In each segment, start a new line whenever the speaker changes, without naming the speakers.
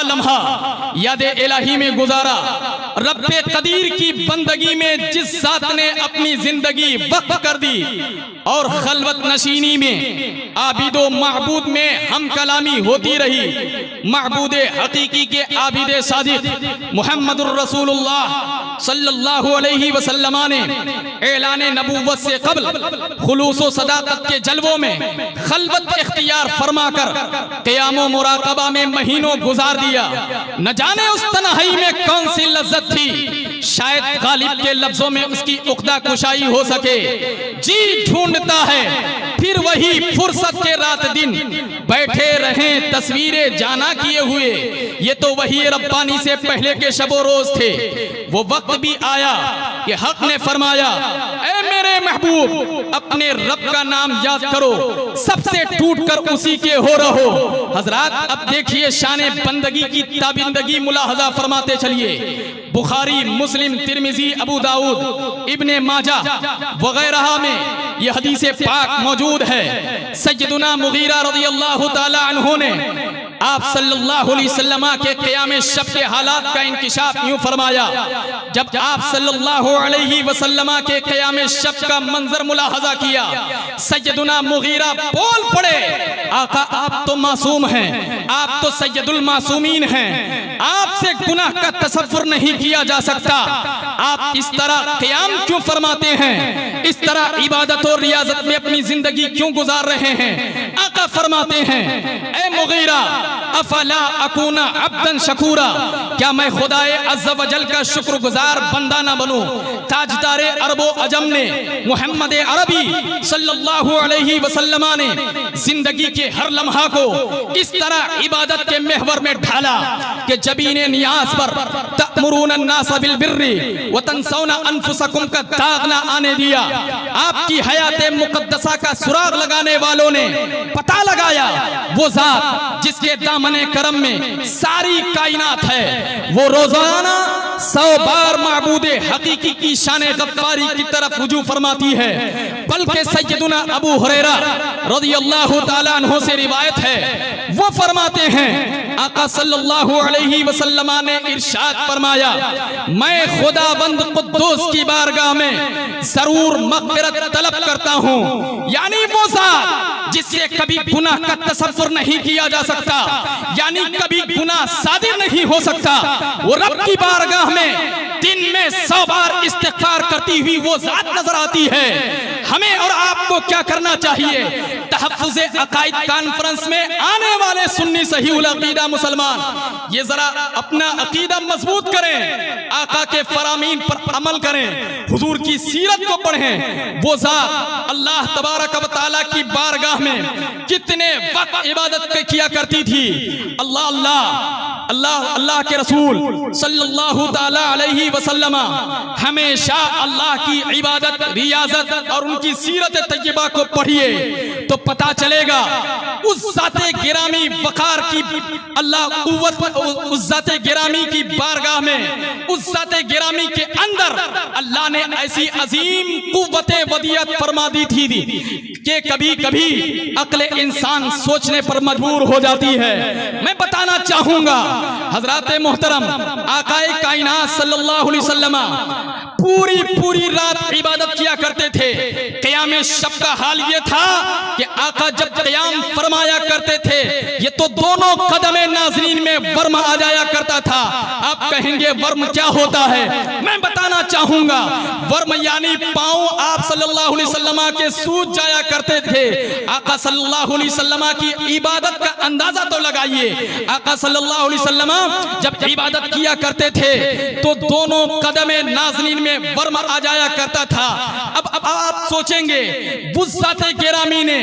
लम्हा याद इलाही में गुजारा। रब्बे कदीर की बंदगी में जिस जात ने अपनी जिंदगी वक्फ कर दी और खलवत नशीनी में आबिदो महबूद में हम कलामी होती रही। महबूद हकीकी के आबिद सादिक मुहम्मदुर रसूलुल्लाह सल्लल्लाहु अलैहि वसल्लम ने ऐलान नबूवत से क़ब्ल खुलूस व सदाकत के जलवों में खलवत इख्तियार फरमा कर क़यामो मुराक़बा में महीनों गुजार दिया। न जाने उस तन्हाई में कौन सी लज्जत थी, शायद गालिब के लफ्जों में उसकी उक़्दा कुशाई हो सके। जी ढूंढता है फिर वही फुर्सत के रात दिन बैठे रहें तस्वीरें जाना किए हुए। ये तो वही रब्बानी से पहले के शबो रोज थे। वो वक्त भी आया कि हक ने फरमाया, ऐ मेरे महबूब अपने रब का नाम याद करो, सबसे टूट कर उसी के हो रहो। हजरात अब देखिए शान बंदगी की ताबिंदगी मुलाहजा फरमाते चलिए। बुखारी, मुस्लिम, तिरमिजी, अबू दाऊद, इब्ने माजा वगैरह में यह हदीस पाक मौजूद है। सैयदुना मुगीरा रज़ियल्लाहु ताला अन्हु ने आप सल्लल्लाहु अलैहि वसल्लम के क़याम शब के हालात का इंकिशाफ यूं फरमाया। जब आप सल्लल्लाहु अलैहि वसल्लम के क़याम शब का मंजर मुलाहजा किया, सैयदुना मुगीरा बोल पड़े, आका आप तो मासूम हैं, आप तो सैयदुल मासूमीन हैं, आपसे गुनाह का तसव्वुर नहीं किया जा सकता। आप इस तरह क़याम क्यों फरमाते हैं, इस तरह इबादत और रियाजत में अपनी जिंदगी क्यों गुजार रहे हैं? आका फरमाते हैं, ऐ मुगीरा अफला अकूना अब्दन शकूरा, क्या मैं खुदाए अज़्ज़ व जल का शुक्रगुजार बंदा ना बनूं? ताजदारे अरबो अजम ने मुहम्मद अरबी सल्लल्लाहु अलैहि वसल्लम ने जिंदगी के हर लम्हा को इस तरह इबादत के महवर में ढाला कि जबीने नियाज पर तअमुरून अन्नास बिल बिर्रि व तंसौना अनफुसकुम का दाग ना आने दिया। आपकी हयात मुकद्दसा का सुराग लगाने वालों ने पता लगाया वो जात जिसके दामने करम में सारी कायनात है, वो रोजाना 100 बार माबूदे हकीकी की शाने गफ्फारी की तरफ रुजू फरमाती है। बल्कि सैयदुना अबू हुरैरा रज़ियल्लाहु ताला अन्हु से रिवायत है, वो फरमाते हैं आका सल्लल्लाहु अलैहि वसल्लम ने इरशाद फरमाया, मैं खुदावंद कुद्दूस की बारगाह में जरूर मग़फ़िरत तलब करता हूँ। यानी वो ज़ात जिससे कभी गुनाह का तसव्वुर नहीं किया जा सकता, यानी कभी गुनाह सादिर नहीं हो सकता, वो रब की बारगाह में दिन में 100 बार इस्तिग़फ़ार करती हुई वो ज़ात नजर आती है। हमें और आपको क्या करना चाहिए? तहफ़्फ़ुज़ अक़ाइद कॉन्फ्रेंस में आने वाले सुन्नी सहीहुल अक़ीदा मुसलमान ये जरा अपना अक़ीदा मजबूत करें, आका के फरामीन पर अमल करें, हुजूर की सीरत को पढ़ें। वो ज़ात अल्लाह तबारक व तआला की बारगाह में कितने वक्त इबादत किया करती थी। अल्लाह अल्लाह अल्लाह अल्लाह के रसूल सल्लल्लाहु ताला अलैहि वसल्लम हमेशा अल्लाह की इबादत, रियाजत और उनकी सीरत तय्यबा को पढ़िए तो पता चलेगा उस ज़ाते गिरामी वक़ार की अल्लाह कुव्वत, उस ज़ाते गिरामी की बारगाह में, उस ज़ाते गिरामी के अंदर अल्लाह ने ऐसी अजीम कुव्वते वदियत फरमा दी थी कि कभी कभी अक्ल इंसान सोचने पर मजबूर हो जाती है। मैं बताना चाहूंगा हजराते मोहतरम आकाए कायनात सल्लल्लाहु अलैहि वसल्लम पूरी रात इबादत किया करते थे। क़याम शब का हाल ये था कि आका जब क़याम फरमाया करते थे ये तो दोनों कदमे नाज़रीन में वर्म आ जाया करता था। आप कहेंगे वर्म क्या होता है? मैं बताना चाहूंगा वर्म यानी पांव आप सल्लल्लाहु अलैहि वसल्लम के सूज जाया करते थे। आका सल्लल्लाहु अलैहि वसल्लम की इबादत का अंदाजा तो लगाइए। आका सल्लल्लाहु अलैहि वसल्लम जब इबादत किया करते थे तो दोनों कदमे नाज़रीन में वर्म आ जाया करता था। अब आप सोचेंगे बुज़्ज़ाते गिरामी ने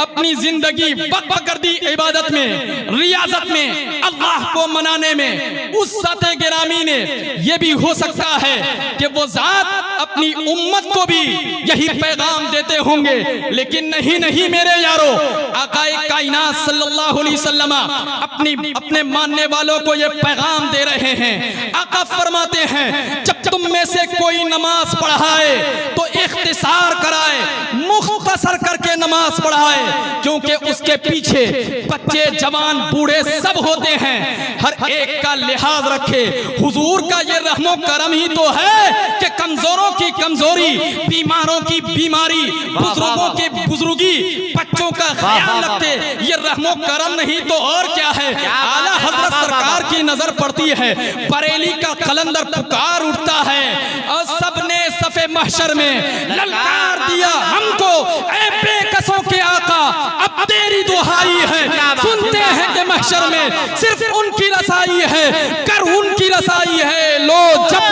अपनी जिंदगी वक्फ कर दी इबादत में, रियाजत में, अल्लाह को मनाने में। उस ज़ाते गिरामी ने यह भी हो सकता है कि वो ज़ात अपनी उम्मत को भी यही पैगाम देते होंगे। लेकिन नहीं नहीं मेरे यारो, आकाए कायनात सल्लल्लाहु अलैहि वसल्लम अपने मानने वालों को ये पैगाम दे रहे हैं। आका फरमाते हैं जब तुम में से कोई नमाज पढ़ाए तो इख्तिसार कराए, मुख्तसर करके नमाज पढ़ाए, क्योंकि उसके पीछे बच्चे जवान बूढ़े सब होते हैं, हर एक का लिहाज रखे। हुजूर का ये रहमो करम ही तो है कि कमजोरों की कमजोरी, बीमारों की बीमारी, बुजुर्गों की बुजुर्गी, बच्चों का ख्याल रखते। ये रहमो करम नहीं तो और क्या है। आला हजरत सरकार की नजर पड़ती है, बरेली का कलंदर पुकार उठता है और सबने सफे महशर में ललकार दिया हमको, ऐ बेकसों के आका अब तेरी दुहाई है। सुनते हैं कि महशर में सिर्फ उनकी रसाई है, कर उनकी रसाई है। लो जब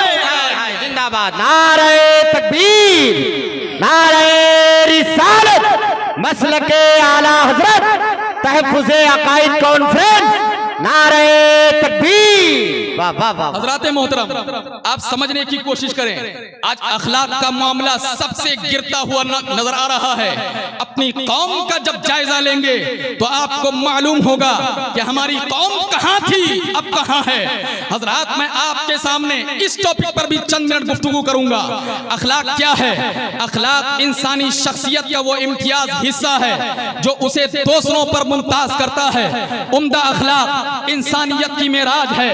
जिंदाबाद, नारे तकबीर, नारे रिसालत, मसलके आला हजरत, तहफ़्फ़ुज़े अक़ाइद कॉन्फ्रेंस, नारे तकबीर। वाह वाह वाह।
हजरात मोहतरम, आप समझने की कोशिश करें, आज अखलाक का मामला सबसे गिरता हुआ नजर आ रहा है। अपनी कौम का जब जायजा लेंगे तो आपको मालूम होगा कि हमारी कौम कहां थी, अब कहां है। हजरात, मैं आपके सामने इस टॉपिक पर भी चंद मिनट गुफ्तगू करूंगा। अखलाक क्या है? अखलाक इंसानी शख्सियत का वो इम्तियाज हिस्सा है जो उसे दूसरों पर मुमताज करता है। उम्दा अखलाक इंसानियत की मेराज है,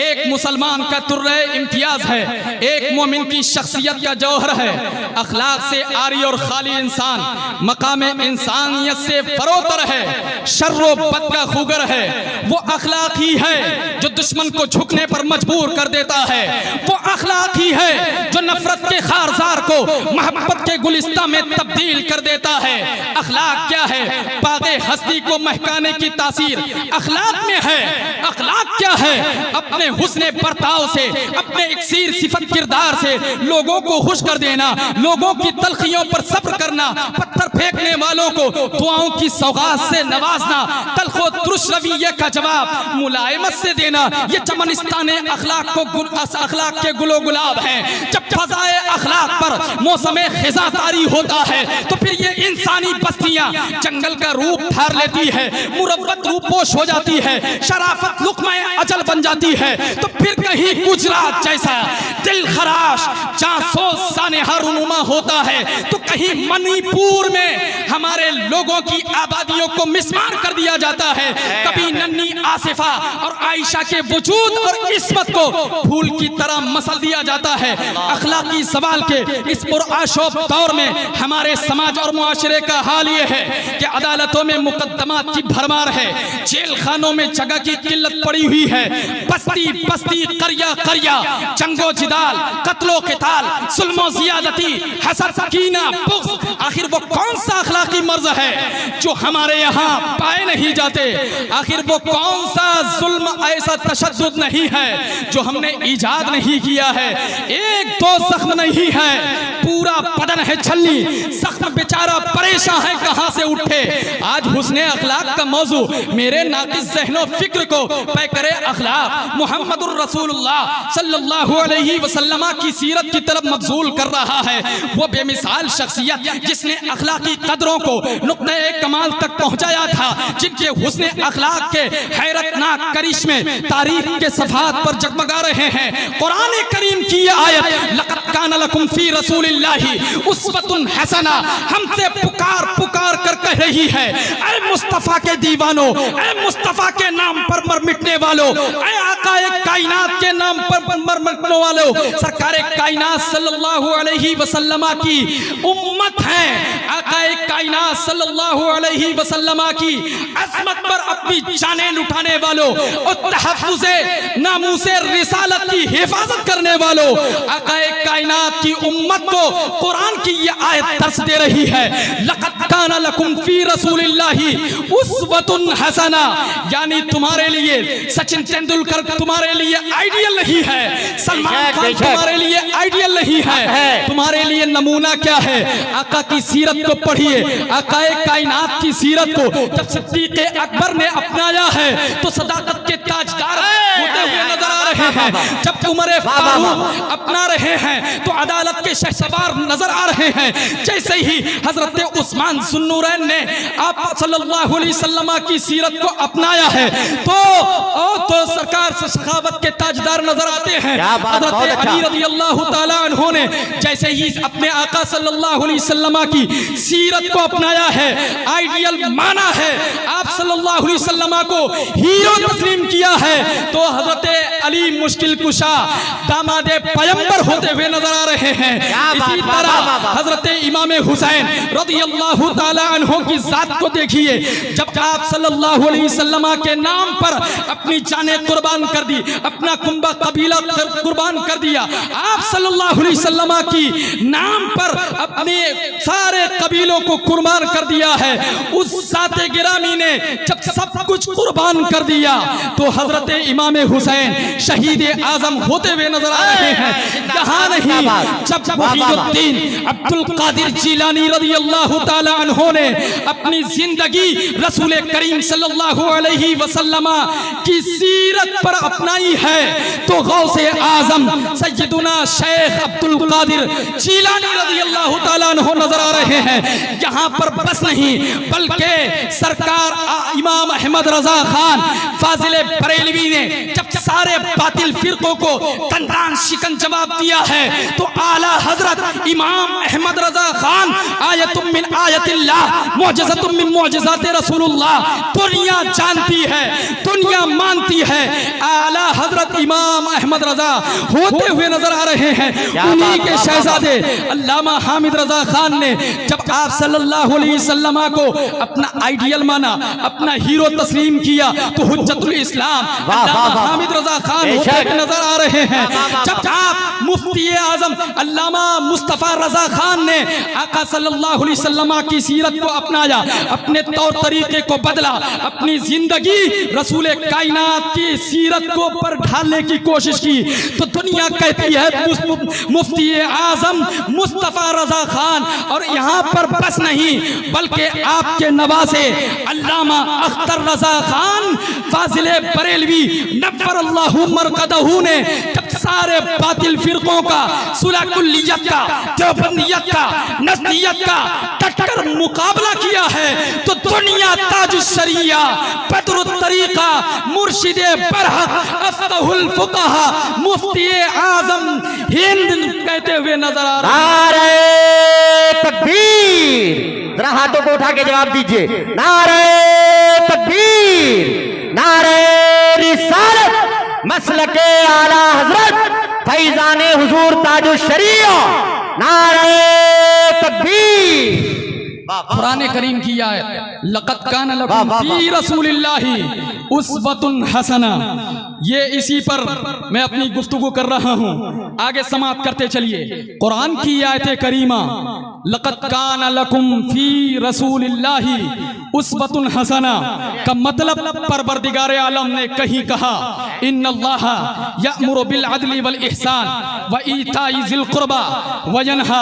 एक मुसलमान का तुर्रे इम्तियाज है, एक मोमिन की शख्सियत का जौहर है। अखलाक से आरी और खाली इंसान मकाम इंसानियत से फरोतर है, शर्रो बद का खुगर है। वो अखलाक ही है जो दुश्मन को झुकने पर मजबूर कर देता है। वो अखलाक ही है जो नफरत के खारजार को मोहब्बत के गुलिस्ता में तब्दील कर देता है। अखलाक क्या है? बागे हस्ती को महकाने की तासीर अखलाक में है। अखलाक क्या है? अपने हुस्ने बर्ताव से, अपने इक्सीर सिफत किरदार से लोगों को खुश कर देना, लोगों की तलखियों पर सब्र करना, पत्थर फेंकने वालों को दुआओं की सौगात से नवाजना, तलखो तुरुश रवैये का जवाब मुलायमत से देना। ये चमनिस्ताने अखलाक के गुलो गुलाब हैं। जब फजाए अखलाक पर मौसमे खिज़ा तारी होता है तो फिर ये इंसानी बस्तियां जंगल का रूप धार लेती है, मुरव्वत रूपोश हो जाती है, शराफत लुक़्मा अजल बन जाती है। तो फिर कहीं गुजरात जैसा दिल खराश जासूस सानेहा रुनुमा होता है, तो कहीं मणिपुर में हमारे लोगों की आबादियों को मिसमार कर दिया जाता है। कभी नन्ही आसिफा और आयशा के वजूद और इस्मत को फूल की तरह मसल दिया जाता है। अखलाकी सवाल के इस पुरआशोब दौर में हमारे समाज और मुआशरे का हाल ये है कि अदालतों में मुकद्दमात की भरमार है, जेल खानों में जगह की किल्लत पड़ी हुई है, बस्ती बस्ती करिया करिया जंगो जिदाल, कत्लो क़िताल, जुल्मो ज़ियादती, हसद कीना बुग़्ज़। आखिर वो कौन सा अखलाकी मर्ज़ है जो हमारे यहाँ पाए नहीं जाते? आखिर वो कौन सा जुल्म, ऐसा तशद्दुद नहीं है जो हमने ईजाद नहीं किया है? एक दो जख्म नहीं है, पूरा बदन है छलनी, जख्म बेचारा परेशान है कहाँ से उठे। आज हुस्ने अखलाक का मौजू मेरे नाक़िस ज़हनो फिक्र को पैकरे अखलाक मुहम्मदुर रसूलुल्लाह सल्लल्लाहु अलैहि वसल्लम की सीरत की तरफ मबज़ूल कर रहा है। वो बेमिसाल शख्सियत जिसने अखलाकी कदरों को नुक्ते कमाल तक पहुँचाया था, जिनके हुस्ने अखलाक के हैरतनाक करिश्मे तारीख के सफ़हात पर जगमगा रहे हैं। कुरान करीम की ये आयत लक़द कान लकुम फ़ी रसूलिल्लाहि उस्वतुन हसना हमसे पुकार पुकार कर कह रही है, ऐ मुस्तफ़ा के दीवानों, ऐ मुस्तफ़ा के नाम पर मर मिटने वालों, ऐ आकाए कायनात के नाम पर मर मिटने वालों, सरकारे कायनात सल्लल्लाहु अलैहि वसल्लम की उम्मत है। आकाए कायनात सल्लल्लाहु अलैहि वसल्लम की अज़मत पर अपनी जानें लुटाने वालों और तहफ़्फ़ुज़े नामूसे रिसालत की हिफाजत करने वालों, आकाए कायनात की उम्मत को कुरान की ये आयत दर्स दे रही है। लक़द कान लकुम फ़ी रसूलिल्लाहि उस्वतुन हसना, यानी तुम्हारे लिए सचिन तेंदुलकर तुम्हारे लिए आइडियल नहीं है, सलमान खान तुम्हारे लिए आइडियल नहीं है। तुम्हारे लिए नमूना क्या है? आका की सीरत को पढ़िए। आकाए कायनात की सीरत को जब सिद्दीक़ अकबर ने अपनाया है तो सदाकत के ताजदार होते हुए नजर आ रहे हैं, जब उमर फारूक अपना रहे हैं तो अदालत के शहसवार नजर आ रहे हैं। जैसे ही हजरत उस्मान ज़ुन्नूरैन ने आप सल्लल्लाहु अलैहि वसल्लम की सीरत को अपनाया है तो सरकार से सखावत के ताजदार नजर आते हैं। हजरत अली रज़ियल्लाहु ताला अन्हु ने जैसे ही अपने आका सल्लल्लाहु अलैहि वसल्लम की सीरत को अपनाया है, आइडियल माना है, आप सल्लल्लाहु अलैहि वसल्लम को हीरो तस्लीम किया है, तो हजरत अली मुश्किल कुशा दामादे पैगंबर होते हुए नजर आ रहे हैं। इसी तरह हजरत इमाम हुसैन रज़ियल्लाहु ताला अन्हु की जात को देखिए, जब आप सल्लल्लाहु अलैहि वसल्लम के नाम पर अपनी जाने कुर्बान कर दी, अपना कुंबा कबीला कुर्बान कर दिया, आप सल्लल्लाहु अलैहि वसल्लम की नाम पर अपने सारे कबीलों को कुर्बान कर दिया है। उस साते गिरामी ने जब सब कुछ कुर्बान कर दिया तो हजरत इमाम हुसैन शहीद आजम होते हुए नजर आ रहे हैं। यहाँ नहीं, जब मुहीउद्दीन अब्दुल कादिर जिलानी रज़ियल्लाहु ताला अन्हु ने अपनी जिंदगी रसूल करीम सल्लल्लाहु अलैहि वसल्लम की सीरत पर अपनाई है तो गौसे आजम सैयदुना शेख अब्दुल कादिर जिलानी रज़ियल्लाहु ताला अन्हु नजर आ रहे हैं। यहाँ पर बस नहीं बल्कि सरकार इमाम अहमद रजा खान फाजिल बरेलवी ने जब सारे बातिल फिरकों को तंदान शिकन जवाब दिया है तो आला हजरत इमाम अहमद रजा खान आयतुम मिन आयतिल्लाह मुअजिज़तुम मिन मुअजिज़ाति रसूलुल्लाह दुनिया जानती है, दुनिया मानती है, आला हजरत इमाम अहमद रजा होते हुए नजर आ रहे हैं। उन्हीं के शहजादे अल्लामा हामिद रजा खान ने जब आप सल्लल्लाहु अलैहि वसल्लम को अपना आइडियल माना, अपना हीरो तस्लीम किया तो हुज्जतुल इस्लाम अल्लामा हामिद रजा खान होते हुए नजर आ रहे हैं। जब आप मुफ्ती आजम अल्लामा मुस्तफा रजा खान ने आका सल्लल्लाहु अलैहि वसल्लम की सीरत को अपनाया, अपने तौर तरीके को बदला, अपनी जिंदगी रसूल कायनात की सीरत को पर ढालने की कोशिश की तो दुनिया कहती है मुफ्ती आजम मुस्तफा रजा खान। और यहाँ पर बस नहीं बल्कि आपके नवासे अल्लामा अख्तर रजा खान फाजिले बरेलवी नव्वरल्लाहु मरकदहू ने जब सारे बातिल फिरकों का सुलह कुल्लियत का, देवबंदियत का, नज़दियत का टक्कर मुकाबला किया है तो दुनिया ताजुश शरिया बदरुत तरीका मुर्शिदे बरहक अफ़क़हुल फ़ुक़हा मुफ्ती आज़म हिंद कहते हुए नजर आ रहे
नारे तकबीर। जरा हाथों को उठा के जवाब दीजिए, नारे तकबीर, नारे रिसालत, मसलके आला हजरत फैजाने हुजूर ताजुश शरीया, नारे तकबीर।
कुरान करीम की आयत लक़द कान लकुम फी रसूलिल्लाहि उस्वतुन हसना, ये इसी पर मैं अपनी गुफ्तगू कर रहा हूँ, आगे समाप्त करते चलिए। कुरान की आयत करीमा लक़द कान लकुम फी रसूलिल्लाहि उस्वतुन हसना का मतलब परवरदिगार आलम ने कहीं कहा इन्नल्लाह यअमुरु बिल अदली वल इहसान व ईताई ज़िल कुर्बा व यनहा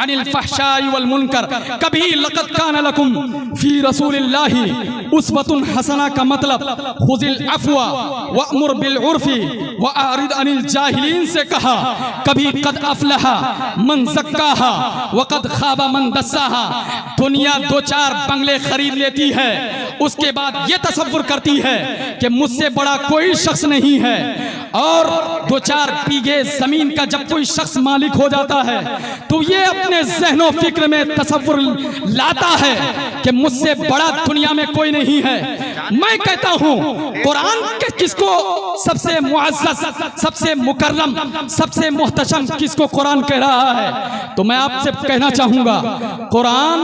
अनिल फहशाई वल मुनकर। कभी लक़द कान लकुम फी रसूलिल्लाहि उस्वतुन हसना का मतलब खुज़िल अफ़्वा वअमुर बिल उर्फ़ी व आरिद अनिल जाहिलीन से कहा। कभी कद अफ़लहा मन ज़क्काहा व कद खाबा मन दस्साहा। दुनिया दो चार बंगले खरीद लेती है, उसके बाद ये तसव्वुर करती है कि मुझसे बड़ा कोई शख्स नहीं है, और दो चार बीघे जमीन का जब कोई शख्स मालिक हो जाता है तो ये अपने ज़हनो फिक्र में तसव्वुर लाता है कि मुझसे बड़ा दुनिया में कोई नहीं है। मैं कहता हूँ कुरान के किसको सबसे मुअज़्ज़ज़, सबसे मुकर्रम, सबसे मुहतशम किसको कुरान कह रहा है? तो मैं आपसे कहना चाहूँगा कुरान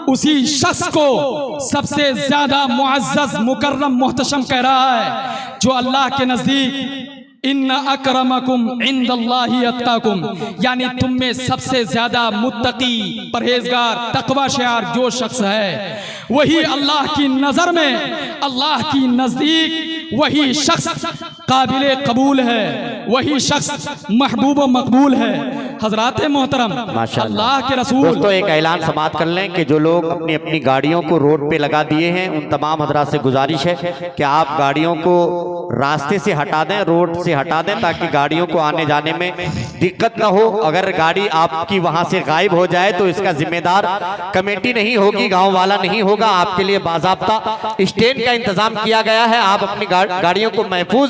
उसी शख्स को सबसे ज्यादा मुअज़्ज़ज़, मुकर्रम, मुहतशम कह रहा है जो अल्लाह के नजदीक इन्ना अक्रमकुम इंदल्लाहि अत्काकुम, यानी तुम में सबसे ज्यादा मुत्तकी, परहेजगार, तकवा शार जो शख्स है वही अल्लाह की नजर में, अल्लाह की नजदीक वही शख्स काबिल कबूल है, वही शख्स महबूब व मकबूल है। हजरात मोहतरम, अल्लाह के रसूल।
दोस्तों एक ऐलान समाप्त कर लें कि जो लोग अपनी अपनी गाड़ियों को रोड पे लगा दिए हैं उन तमाम हजरात से गुजारिश है कि आप गाड़ियों को रास्ते से हटा दें, रोड से हटा दें, ताकि गाड़ियों को आने जाने में दिक्कत ना हो। अगर गाड़ी आपकी वहां से गायब हो जाए तो इसका जिम्मेदार कमेटी नहीं होगी, गांव वाला नहीं होगा। आपके लिए बाज़ाब्ता स्टैंड का इंतजाम किया गया है। आप अपनी गाड़ियों को महफूज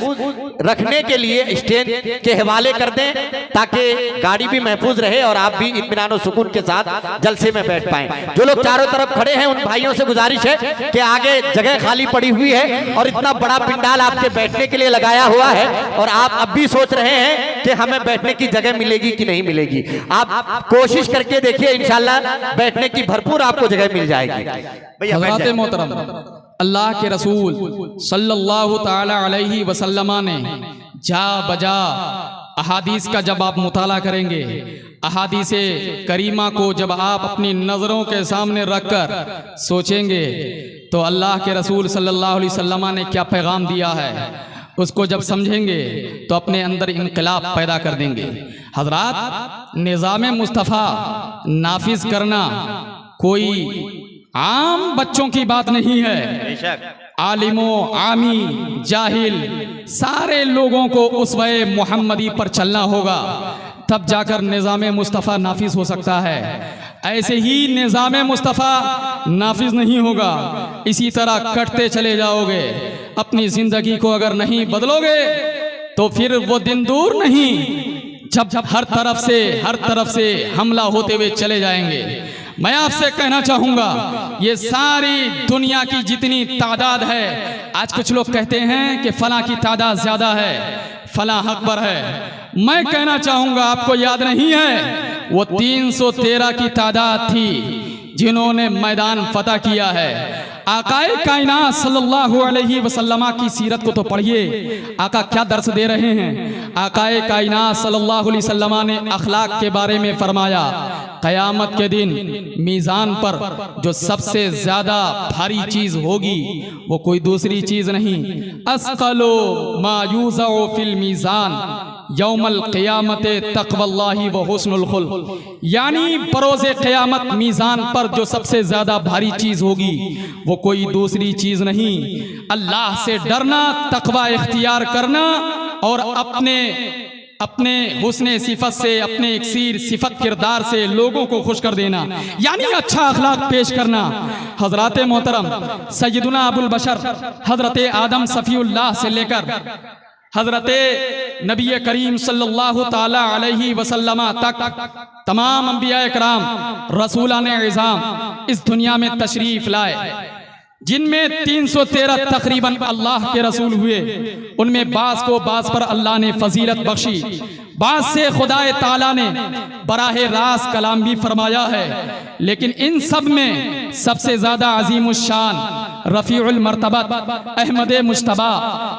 रखने के लिए स्टैंड के हवाले कर दें, ताकि गाड़ी भी महफूज रहे और आप भी इत्मीनान और सुकून के साथ जलसे में बैठ पाएं। जो लोग चारों तरफ खड़े हैं उन भाइयों से गुजारिश है कि आगे जगह खाली पड़ी हुई है और इतना बड़ा पिंडाल आपके बैठने के लिए लगाया हुआ है और आप अब भी सोच रहे हैं कि हमें बैठने की जगह मिलेगी कि नहीं मिलेगी। आप कोशिश करके देखिए, इंशाल्लाह बैठने की भरपूर आपको जगह मिल जाएगी।
हज़रात मोहतरम, अल्लाह के रसूल सल्लल्लाहु ताला अलैहि वसल्लम ने जा बजा अहादीस का जब आप मुताला करेंगे, अहादीस करीमा को जब आप अपनी नज़रों के सामने रखकर सोचेंगे तो अल्लाह के रसूल सल्लल्लाहु अलैहि वसल्लम ने क्या पैगाम दिया है उसको जब समझेंगे तो अपने अंदर इनकलाब पैदा कर देंगे। हजरात, निज़ाम मुस्तफ़ा नाफिज करना कोई आम बच्चों की बात नहीं है। आलिमो, आमी, जाहिल सारे लोगों को उसवे मोहम्मदी पर चलना होगा, तब जाकर निज़ाम मुस्तफ़ा नाफिज हो सकता है। ऐसे ही निज़ाम मुस्तफ़ा नाफिज नहीं होगा, इसी तरह कटते चले जाओगे। अपनी ज़िंदगी को अगर नहीं बदलोगे तो फिर वो दिन दूर नहीं जब हर तरफ से हमला होते हुए चले जाएंगे। मैं आपसे कहना चाहूँगा, ये सारी दुनिया की जितनी तादाद है, आज कुछ लोग कहते हैं कि फलां की तादाद ज़्यादा है, फलां अकबर है। मैं कहना चाहूँगा, आपको याद नहीं है वो 313 की तादाद थी जिन्होंने मैदान फतह किया है। आकाए कायनात सल्लल्लाहु अलैहि वसल्लम की सीरत को तो पढ़िए, आका क्या दर्स दे रहे हैं। आकाए कायनात सल्लल्लाहु अलैहि वसल्लम ने अखलाक के बारे में फरमाया, क़यामत के दिन मीज़ान पर जो सबसे ज़्यादा भारी चीज़ होगी वो कोई दूसरी चीज़ नहीं, अस्क़लो मा यूज़अ फिल मीज़ान यौमल क़यामत तक़वल्लाहि व हुस्नुल खुल्क़, यानी बरोज़े क़यामत मीज़ान पर जो सबसे ज़्यादा भारी चीज़ होगी वो कोई दूसरी चीज़ नहीं, अल्लाह से डरना, तक़वा इख्तियार करना और अपने हुस्ने सिफत से, अपने इक्सीर सिफत किरदार से लोगों को खुश कर देना, यानी अच्छा अखलाक पेश करना। हज़रात मोहतरम, सैयदुना अबुल बशर हज़रत आदम सफ़ीउल्लाह से लेकर हज़रत नबी करीम सल्लल्लाहु ताला अलैहि वसल्लम तक तमाम अंबिया इकराम, रसूलाने इज़ाम इस दुनिया में तशरीफ़ लाए, जिनमें 313 तकरीबन अल्लाह के रसूल हुए। उनमें बास को बास पर अल्लाह ने फजीलत बख्शी, बास से खुदाए ताला ने बराहे रास कलाम भी फरमाया है। लेकिन इन सब में सबसे ज़्यादा अज़ीमुश्शान रफ़ीउल मर्तबत अहमद मुज्तबा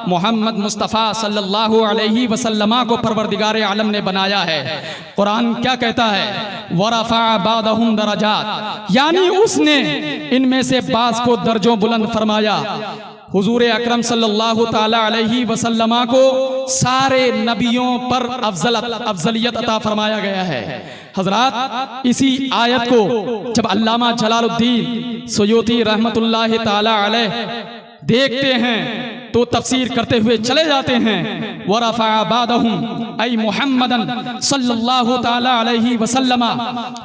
मोहम्मद मुस्तफ़ा सल्लल्लाहु अलैहि वसल्लम को परवरदिगार आलम ने बनाया है। कुरान क्या कहता है, वरफ़अ बादहुम दरजात, यानी उसने इनमें से बास को दर्जों बुलंद फरमाया। हुजूर अकरम सल्लल्लाहु ताला अलैहि वसल्लम को सारे नबियों पर अफजलियत अता फरमाया गया है। हजरात, इसी आयत को जब अल्लामा जलालुद्दीन सुयूती रहमतुल्लाहि ताला अलैह देखते हैं तो तफसीर करते हुए चले जाते हैं, वरफ़अ बादहुम ऐ मुहम्मदन सल्लल्लाहु ताला अलैहि वसल्लम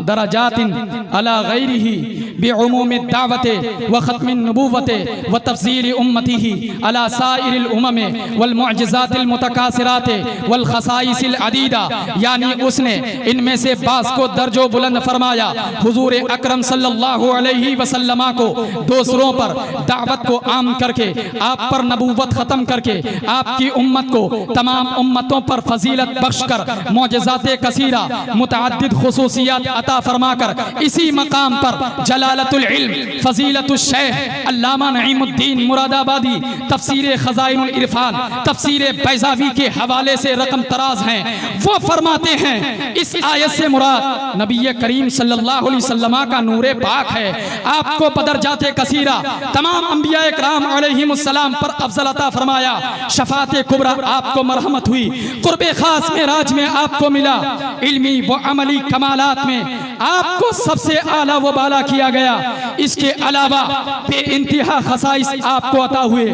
दरजातिन अला गैरिही बिउमूमि दावते व खत्मिन नबुव्वते व तफ़ज़ील उम्मतिही अला साइरिल उमम वल मुअजिज़ातिल मुतकासिराते वल खसाइसिल अदीदा, यानी उसने इनमें से बास को दर्जो बुलंद फरमाया। हुजूर अकरम सल्लल्लाहु अलैहि वसल्लम को दूसरों पर दावत को आम करके, आप पर नबूवत खत्म करके, आपकी उम्मत को तमाम उम्मतों पर फजीलत बख्शकर, मौजज़ात कसीरा, मुतअद्दिद खुसूसियात अता फरमाकर, इसी मकाम पर जलालतुल इल्म फजीलतुल शेख अल्लामा नईमुद्दीन मुरादाबादी तफसीर खज़ाइनुल इरफान, तफसीर बैज़ावी के हवाले से रकम तराज हैं। वो फरमाते हैं इस आयत से मुराद नबी करीम सल्लल्लाहु अलैहि वसल्लम का नूरे पाक है। आपको बदरजाते कसीरा तमाम अंबिया इकराम अलैहिमुस्सलाम पर अफजल अफजल अता फरमाया, शफाते कुबरा आपको मरहमत हुई, कुर्बे खास में राज में आपको मिला, इल्मी व अमली कमालात में आपको सबसे आला व बाला किया गया। इसके अलावा बेइंतहा खसाइस आपको अता हुए।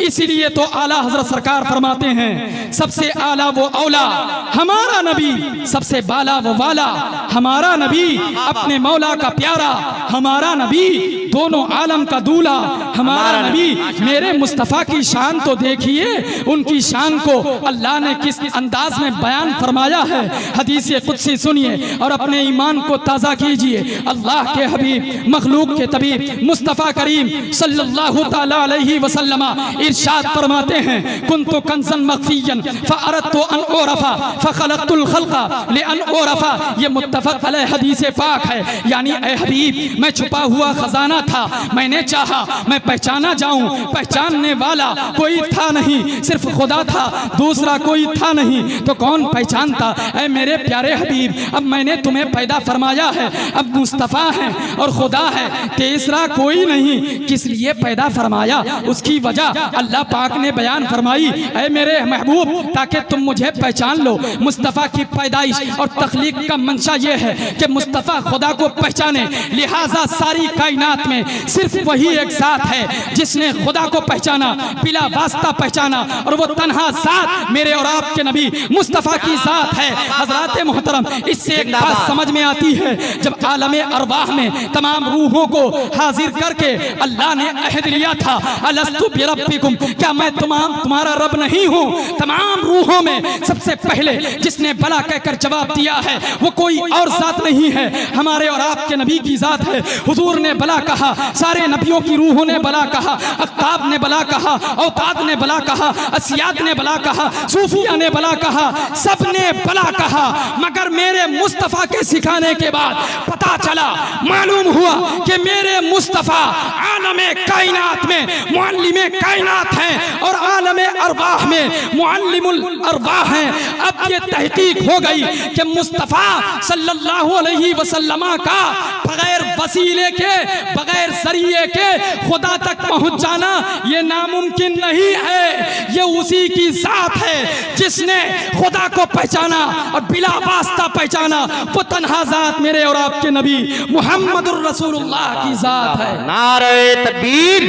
इसीलिए तो आला हजरत सरकार फरमाते हैं, सबसे आला वो औला हमारा नबी, सबसे बाला वो वाला हमारा नबी, अपने मौला का प्यारा हमारा नबी, दोनों आलम का दूल्हा हमारा नबी। मेरे मुस्तफ़ा की शान तो देखिए, उनकी शान को अल्लाह ने किस अंदाज में बयान फरमाया है। हदीस कुदसी सुनिए और अपने ईमान को ताज़ा कीजिए। अल्लाह के हबीब मखलूक के तबीब मुस्तफ़ा करीम सल्लल्लाहु ताला अलैहि वसल्लम इरशाद फरमाते हैं, कुन्तु कंज़न मख्फियन फ़अरदतु अन उरफ़ा फ़ख़लक़तुल ख़ल्क़ा लिअन उरफ़ा। ये मुत्तफ़क़ अलैह हदीस पाक है। यानी ऐ हबीब, मैं छुपा हुआ खजाना था, मैंने चाहा मैं पहचाना जाऊं, पहचानने वाला कोई था नहीं, सिर्फ खुदा था, दूसरा कोई था नहीं, तो कौन पहचानता। ऐ मेरे प्यारे हबीब, अब मैंने तुम्हें पैदा फरमाया है, अब मुस्तफ़ा है और खुदा है, तीसरा कोई नहीं। किस लिए पैदा फरमाया, उसकी वजह अल्लाह पाक ने बयान फरमाई। ऐ मेरे महबूब, ताकि तुम मुझे पहचान लो। मुस्तफ़ा की पैदाइश और तख्लीक का मंशा ये है कि मुस्तफ़ा खुदा को पहचाने, लिहाजा सारी कायनात में सिर्फ वही एक ज़ात है जिसने खुदा को पहचाना, बिला वास्ता पहचाना, और वो तन्हा ज़ात मेरे और आपके नबी मुस्तफ़ा की ज़ात है। हज़रात मोहतरम, इससे एक बात समझ में आती है, जब आलम अरवाह में तमाम रूहों को हाजिर करके अल्लाह ने अहद लिया था, अलस्तु बिरब्बिकुम, क्या मैं तुम्हारा रब नहीं हूँ। तमाम रूहों में सबसे पहले जिसने बला कहकर जवाब दिया है वो कोई और ज़ात नहीं है, हमारे और आपके नबी की ज़ात है। हुजूर ने बला कहा, सारे नबियों की रूहों ने बला कहा, अफ्ताब ने बला कहा, औताद ने बला कहा, असियात ने बला कहा, सूफिया ने बला कहा, सब ने बला कहा, मगर मेरे मुस्तफ़ा के सिखाने के बाद पता चला, मालूम हुआ कि मेरे मुस्तफ़ा आलमे कायनात में मुअल्लिमे कायनात हैं और आलमे अरवाह में मुअल्लिमुल अरवाह हैं। अब ये तहकीक हो गई कि मुस्तफ़ा सल्लल्लाहु अलैहि वसल्लम का बगैर वसीले के, बगैर जरिए के खुदा तक पहुंच जाना ये नामुमकिन नहीं है। ये उसी की ज़ात है जिसने खुदा को पहचाना और बिला वास्ता पहचाना, वो तन्हा ज़ात मेरे और आपके नबी मुहम्मदुर रसूलुल्लाह की ज़ात है।
नारे तकबीर,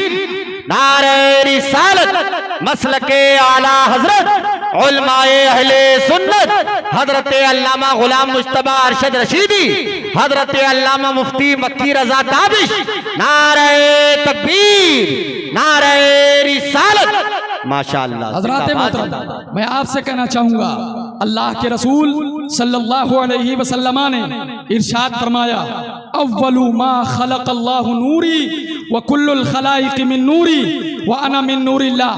नारे रिसालत, मसलके आला हजरत उलमाए अहले सुन्नत हजरत अल्लामा गुलाम मुश्तबा अरशद रशीदी, हजरत अल्लामा मुफ्ती मक्की रजा ताबिश, नारे तकबीर, नारे रिसालत, माशाअल्लाह।
हज़रात मोहतरम, मैं आपसे कहना चाहूँगा, अल्लाह के रसूल सल्लल्लाहु अलैहि वसल्लम ने इरशाद फरमाया, अव्वलु मा खलक़ल्लाहु नूरी व कुल्लुल खलाइक़ मिन नूरी व अना मिन नूरिल्लाह।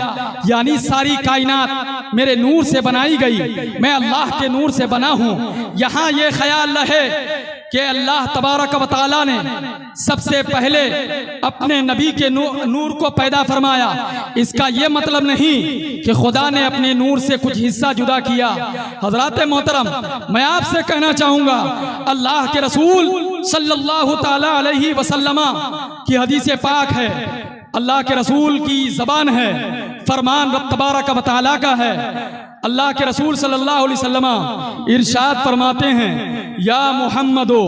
यानी सारी कायनात मेरे नूर से बनाई गई, मैं अल्लाह के नूर से बना हूँ। यहाँ ये ख्याल रहे कि अल्लाह तबारक व तआला ने सबसे पहले अपने नबी के नूर को पैदा फरमाया। इसका ये मतलब नहीं कि खुदा ने अपने नूर से कुछ हिस्सा जुदा किया। हज़रात मोहतरम, मैं आपसे कहना चाहूँगा, अल्लाह के रसूल सल्लल्लाहु ताला अलैहि वसल्लम की हदीस पाक है, अल्लाह के रसूल की ज़बान है, फरमान रब तबारक व तआला का है। अल्लाह के रसूल सल्लल्लाहु अलैहि वसल्लम इरशाद फरमाते हैं, या मुहम्मदो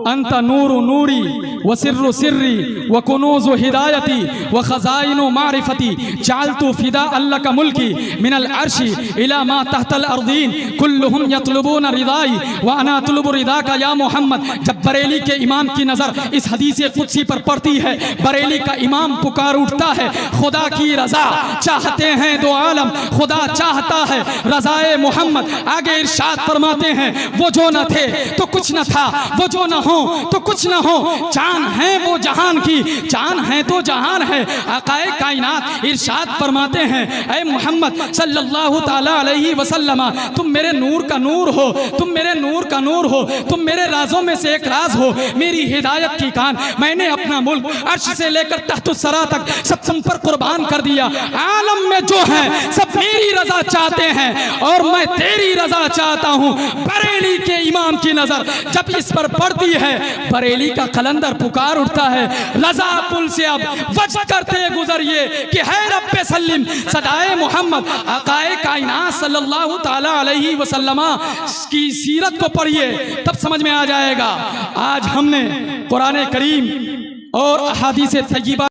अंत नूरु नूरी व सिर्रु सिर्री व कुनूज़ु हिदायती व खज़ाइनु मारिफती जालतु फिदा अल्लाह का मुल्की मिनल अर्शी इला मा तहतल अर्दीन कुल्लुहुम यतलुबून रिदाई व अना अतलुबु रिदा का या मोहम्मद। जब बरेली के इमाम की नज़र इस हदीस कुदसी पर पड़ती है, बरेली का इमाम पुकार उठता है, खुदा की रज़ा चाहते हैं दो आलम, खुदा चाहता है रज़ाए मोहम्मद। आगे इरशाद फरमाते हैं, वो जो न थे तो कुछ न था, वो जो न हो तो कुछ न हो, जान है वो जहान की, जान है तो जहान है। आकाए कायनात इरशाद फरमाते हैं, ऐ मोहम्मद सल्लल्लाहु ताला अलैहि वसल्लम, तुम मेरे नूर का नूर हो, तुम मेरे नूर का नूर हो, तुम मेरे राजों में से एक राज हो, मेरी हिदायत की कान। मैंने अपना मुल्क अर्श से लेकर तख्तुस्सरा तक सब तुम पर कुर्बान कर दिया। आलम में जो है सब मेरी रजा चाहते हैं, हैं और मैं तेरी रजा चाहता हूँ। बरेली के इमाम की नजर जब इस पर पड़ती है, बरेली का कलंदर पुकार उठता है, रजा पुल से अब वज्द करते गुजरिए कि है रब्बे सल्लिम सदाए मोहम्मद आकाए कायनात सल्लल्लाहु ताला अलैहि वसल्लम की सीरत को पढ़िए, तब समझ में आ जाएगा। आज हमने कुरान करीम और अहादीस तय्यबा